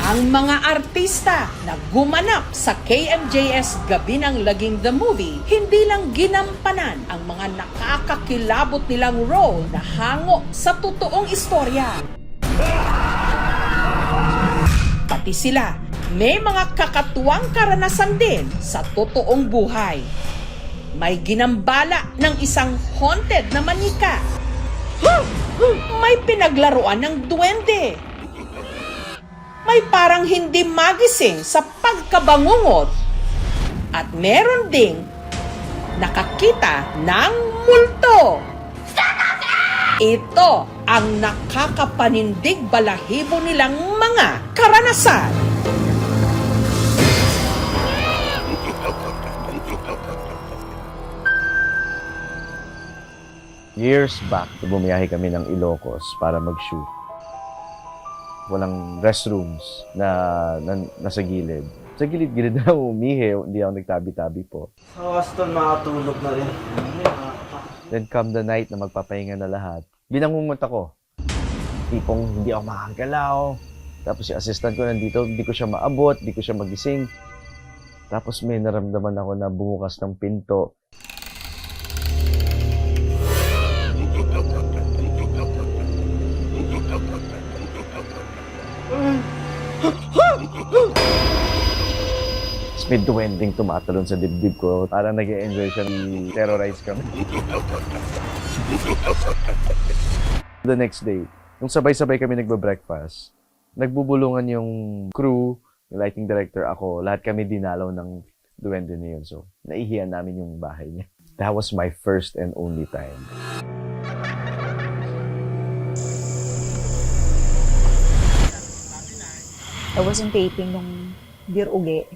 Ang mga artista na gumanap sa KMJS Gabi ng Laging the Movie, hindi lang ginampanan ang mga nakakakilabot nilang role na hango sa totoong istorya. Pati sila, may mga kakatuwang karanasan din sa totoong buhay. May ginambala ng isang haunted na manika. May pinaglaruan ng duwende. May parang hindi magising sa pagkabangungot. At meron ding nakakita ng multo. Ito ang nakakapanindig balahibo nilang mga karanasan. Years back, bumiyahe kami ng Ilocos para mag-shoot. Walang restrooms nasa gilid. Sa gilid-gilid na umihi, hindi ako nagtabi-tabi po. Sa Aston, makatulog na rin. Then come the night na magpapahinga na lahat, binangungot ako. Tipong hindi ako makagalaw. Tapos yung assistant ko nandito, hindi ko siya maabot, hindi ko siya magising. Tapos may naramdaman ako na bumukas ng pinto. Tapos may duwending tumatalon sa dibdib ko. Parang nag-e-enjoy siya, terrorize kami. The next day, nung sabay-sabay kami nagbe-breakfast, nagbubulungan yung crew, yung lighting director, ako, lahat kami dinalaw ng duwende na yun. So, naihiyan namin yung bahay niya. That was my first and only time. I wasn't taping nung Dear Uge.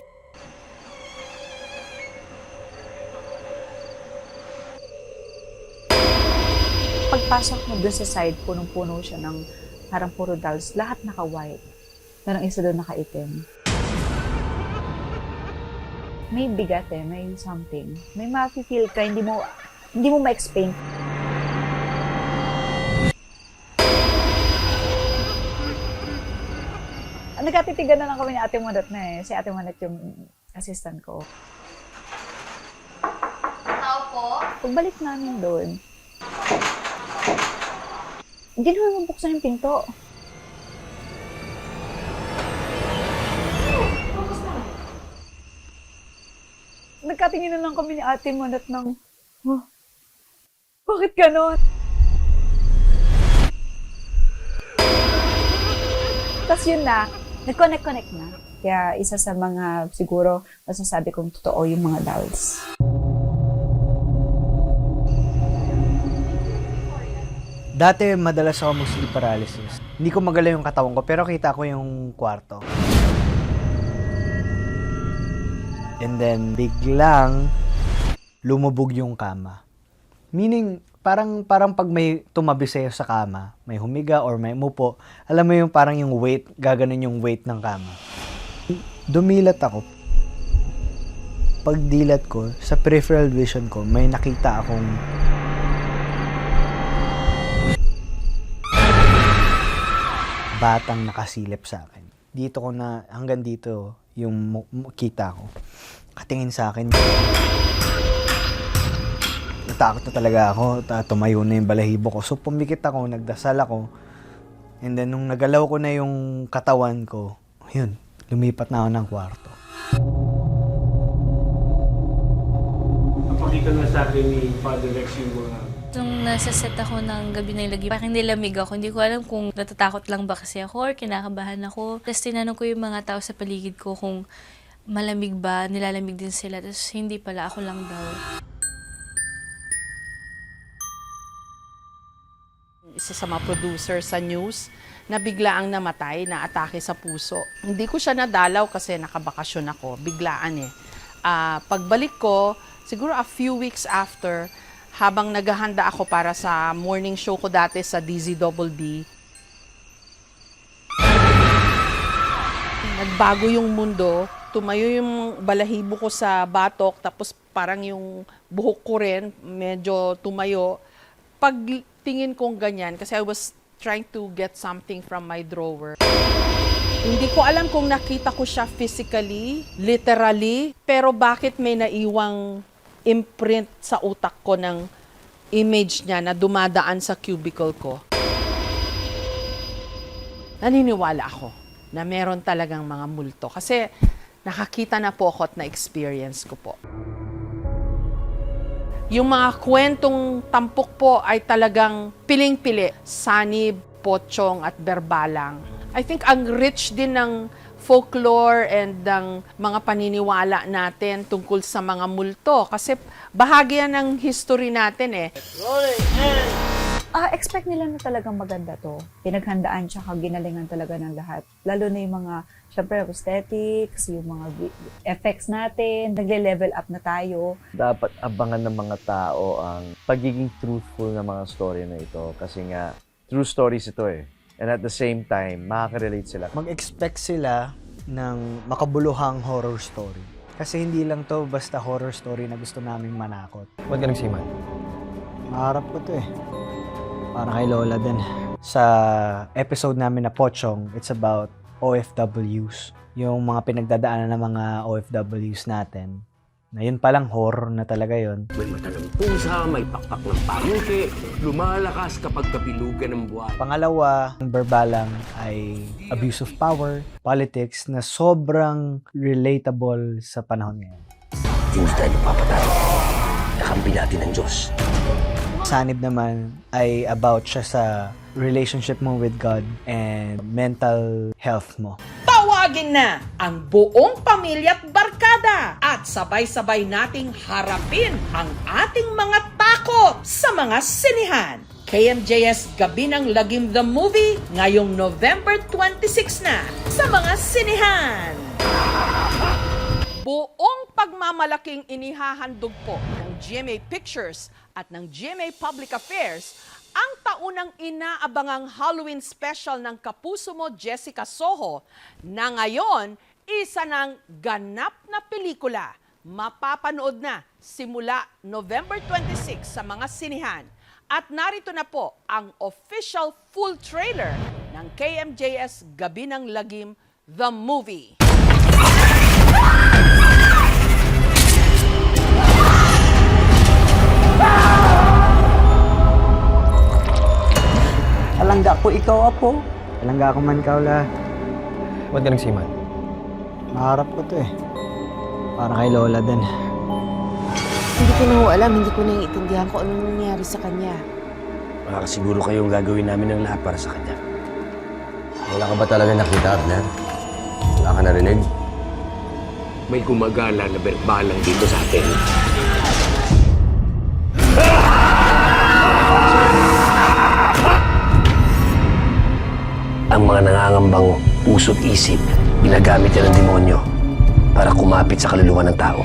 Pagpasok mo dun sa side, punong-puno siya ng parang puro dolls. Lahat naka-white. Parang isa doon naka-itim. May bigat may something. May ma-feel ka, hindi mo ma-explain. Nagkatitigan na lang kami ni Ate Monat na Si Ate Monat yung assistant ko. Tao po? Pagbalik namin doon, hindi naman mabuksan yung pinto. Nagkatingin na lang kami ni Ate Monat ng, bakit ganon? Tapos yun na, nag-connect na. Kaya isa sa mga siguro masasabi kong totoo yung mga dolls. Dati, madalas ako mag-sleep paralysis. Hindi ko magalaw yung katawan ko, pero kita ko yung kwarto. And then, biglang lumubog yung kama. Meaning, parang pag may tumabi sa'yo sa kama, may humiga or may umupo, alam mo yung parang yung weight, gaganon yung weight ng kama. Dumilat ako. Pagdilat ko, sa peripheral vision ko, may nakita akong batang nakasilip sa akin. Dito ko na, hanggang dito, yung kita ko. Katingin sa akin. Natakot na talaga ako. Tumayo na yung balahibo ko. So, pumikit ako, nagdasal ako. And then, nung nagalaw ko na yung katawan ko, yun, lumipat na ako ng kwarto. Napakita na sa akin ni Father Rex yung mga... Nung nasa set ako ng Gabi ng Lagi, parang nilamig ako. Hindi ko alam kung natatakot lang ba kasi ako or kinakabahan ako. Tapos tinanong ko yung mga tao sa paligid ko kung malamig ba, nilalamig din sila. Tapos hindi pala, ako lang daw. Isa sa mga producer sa news na biglaang namatay na atake sa puso. Hindi ko siya nadalaw kasi nakabakasyon ako. Biglaan pagbalik ko, siguro a few weeks after, habang naghahanda ako para sa morning show ko dati sa DZBB, nagbago yung mundo. Tumayo yung balahibo ko sa batok, tapos parang yung buhok ko rin medyo tumayo. Pagtingin kong ganyan, kasi I was trying to get something from my drawer. Hindi ko alam kung nakita ko siya physically, literally, pero bakit may naiwang imprint sa utak ko ng image niya na dumadaan sa cubicle ko. Naniniwala ako na meron talagang mga multo kasi nakakita na po ako at na-experience ko po. Yung mga kwentong tampok po ay talagang piling-pili, sanib, pochong at berbalang. I think ang rich din ng folklore and ng mga paniniwala natin tungkol sa mga multo kasi bahagi yan ng history natin eh. Expect nila na talagang maganda to. Pinaghandaan tsaka ginalingan talaga ng lahat. Lalo na yung mga, syempre, aesthetics, yung mga effects natin, nagle-level up na tayo. Dapat abangan ng mga tao ang pagiging truthful ng mga story na ito kasi nga true stories ito eh. And at the same time, makaka-relate sila. Mag-expect sila ng makabuluhang horror story. Kasi hindi lang to basta horror story na gusto naming manakot. Ba't ka nagsiman? Maharap ko to eh. Para kay Lola din. Sa episode namin na Pochong, it's about OFWs. Yung mga pinagdadaanan ng mga OFWs natin. Na yun palang horror na talaga yun. May mata ng pusa, may pakpak ng pamuti, lumalakas kapag kapilugan ng buwan. Pangalawa, ang berbalang ay abuse of power, politics na sobrang relatable sa panahon ngayon. Hindi tayo papatay. Nakampi natin ang Diyos. Sanib naman ay about siya sa relationship mo with God and mental health mo. Tawagin na ang buong pamilya at barkada at sabay-sabay nating harapin ang ating mga takot sa mga sinihan. KMJS Gabi ng Lagim the Movie ngayong November 26 na sa mga sinihan. Buong pagmamalaking inihahandog po ng GMA Pictures at ng GMA Public Affairs ang taunang inaabangang Halloween special ng Kapuso Mo, Jessica Soho, na ngayon isa ng ganap na pelikula. Mapapanood na simula November 26 sa mga sinihan. At narito na po ang official full trailer ng KMJS Gabi ng Lagim, The Movie. Alangga ko ikaw, Apo. Alangga ko man kaula. Ba't ka nagsiman? Maharap ko to eh. Para kay Lola din. Hindi ko na ho alam, hindi ko naiintindihan kung anong nangyari sa kanya. Baka siguro kayong gagawin namin ng lahat para sa kanya. Wala ka ba talaga nakita, Abner? Wala ka narinig? May gumagala na berbalang dito sa atin. Ang mga nangangambang puso't isip, ginagamit yan ng demonyo para kumapit sa kaluluwa ng tao.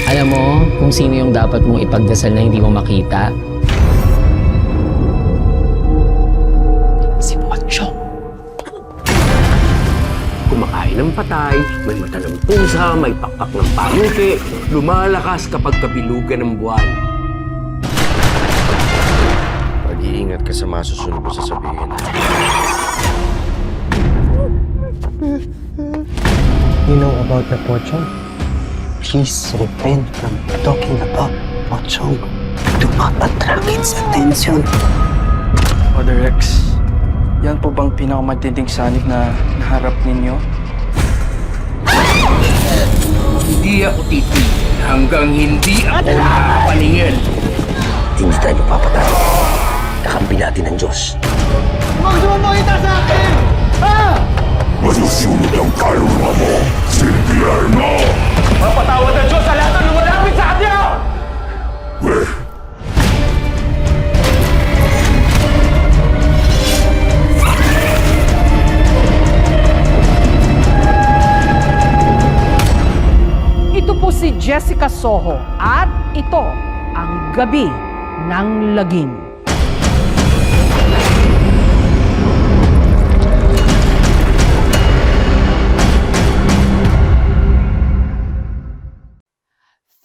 Alam mo kung sino yung dapat mong ipagdasal na hindi mo makita? Si Pochong. Kumakain ng patay, may mata ng pusa, may pakpak ng pamuti, lumalakas kapag kapilugan ng buwan. Mag-iingat ka sa masusunod mo sasabihin. You know about the Pochong? Please refrain from talking about Pochong. Do not attract its attention. Father Rex, yan po bang pinakamatinding sanib na naharap ninyo? Hindi ako titigil hanggang hindi ako nakapaningin. Hindi tayo papatay. Kakampi natin ang Diyos. Magsumo kita sa akin! Masusunod ang kaluluwa mo, Silviar mo! Mapatawad ang Diyos sa lahat ng lumalapit sa Kanya! Ito po si Jessica Soho at ito ang Gabi ng Lagim.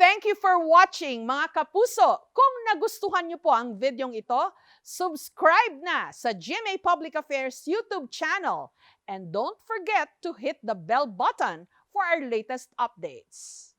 Thank you for for watching, mga kapuso. Kung nagustuhan niyo po ang videong ito, subscribe na sa GMA Public Affairs YouTube channel. And don't forget to hit the bell button for our latest updates.